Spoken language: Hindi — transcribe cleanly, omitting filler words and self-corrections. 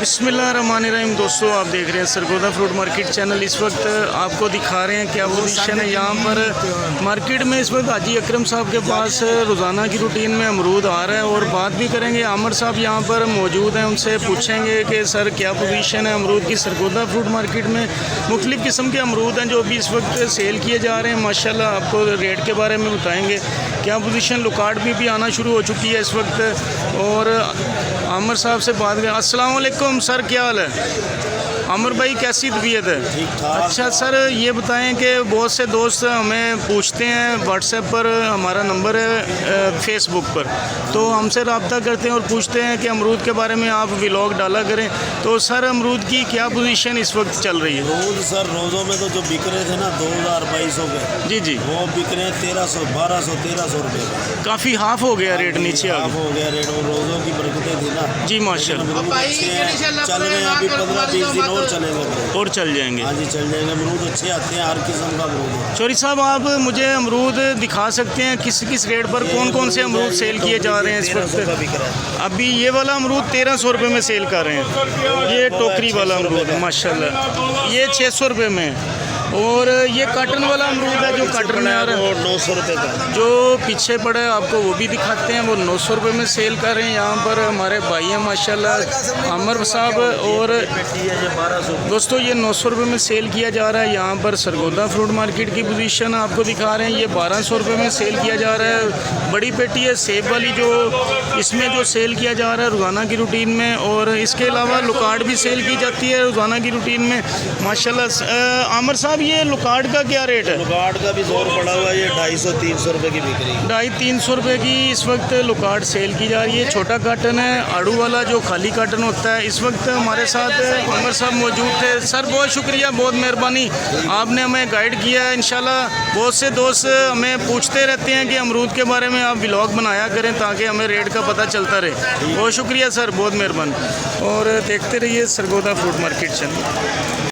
बिस्मिल्लाहिर्रहमानिर्रहीम। दोस्तों, आप देख रहे हैं सरगोदा फ्रूट मार्केट चैनल। इस वक्त आपको दिखा रहे हैं क्या पोजीशन है यहाँ पर मार्केट में। इस वक्त हाजी अकरम साहब के पास रोज़ाना की रूटीन में अमरूद आ रहा है और बात भी करेंगे। आमर साहब यहाँ पर मौजूद हैं, उनसे पूछेंगे कि सर क्या पोजीशन है अमरूद की सरगोदा फ्रूट मार्केट में। मुख्तलिफ़ किस्म के अमरूद हैं जो अभी इस वक्त सेल किए जा रहे हैं माशाल्लाह। आपको रेट के बारे में बताएँगे क्या पोजीशन। लुकाट भी आना शुरू हो चुकी है इस वक्त। और आमर साहब से बात करें। अस्सलाम वालेकुम सर, क्या हाल है? आमर भाई कैसी तबीयत है? अच्छा सर, ये बताएं कि बहुत से दोस्त हमें पूछते हैं व्हाट्सएप पर, हमारा नंबर है फेसबुक पर, तो हमसे रब्ता करते हैं और पूछते हैं कि अमरूद के बारे में आप व्लॉग डाला करें। तो सर अमरूद की क्या पोजीशन इस वक्त चल रही है? अमरूद सर रोज़ों में तो जो बिक रहे थे ना 2000-2200 के, जी जी, वो बिक रहे हैं 1300, 1200, 1300 रुपये। काफ़ी हाफ हो गया रेट, नीचे आ हाफ गया। हो गया रेट। और रोज़ों की बरकतें थी ना जी माशाल्लाह, अमरूद अच्छे हैं, चल रहे हैं अभी 15-20 दिन और चलेंगे अमरूद। और चल जाएंगे। हाँ जी, चल जाएंगे। अमरूद अच्छे आते हैं, हर किस्म का अमरूद है। चौरी साहब, आप मुझे अमरूद दिखा सकते हैं किस किस रेट पर कौन कौन से अमरूद सेल किए जा रहे हैं इस 1300 का वक्त? बिक रहा है। अभी ये वाला अमरूद 1300 रुपये में सेल कर रहे हैं। ये टोकरी वाला अमरूद है माशाल्लाह, ये 600 रुपये में है। और ये काटन वाला अमरूद है जो काटन में आ रहा है, और 900 रुपये का। जो पीछे पड़ा है आपको वो भी दिखाते हैं। वो 900 रुपये में सेल कर रहे हैं। यहाँ पर हमारे भाई हैं माशाल्लाह आमर साहब। और दोस्तों ये 900 रुपये में सेल किया जा रहा है। यहाँ पर सरगोदा फ्रूट मार्केट की पोजीशन आपको दिखा रहे हैं। ये 1200 रुपये में सेल किया जा रहा है। बड़ी पेटी है सेब वाली, जो इसमें जो सेल किया जा रहा है रोज़ाना की रूटीन में। और इसके अलावा लुकाट भी सेल की जाती है रोज़ाना की रूटीन में माशाल्लाह। आमर साहब, ये लुकाट का क्या रेट है? लुकाट का भी जोर पड़ा हुआ है, ये 250-300 रुपये की बिक रही है। 250-300 रुपये की इस वक्त लुकाट सेल की जा रही है। छोटा काटन है, आड़ू वाला जो खाली काटन होता है। इस वक्त हमारे साथ उमर साहब मौजूद थे। सर बहुत शुक्रिया, बहुत मेहरबानी, आपने हमें गाइड किया है। इंशाल्लाह बहुत से दोस्त हमें पूछते रहते हैं कि अमरूद के बारे में आप व्लॉग बनाया करें ताकि हमें रेट का पता चलता रहे। बहुत शुक्रिया सर, बहुत मेहरबानी। और देखते रहिए सरगोदा फ्रूट मार्केट चैनल।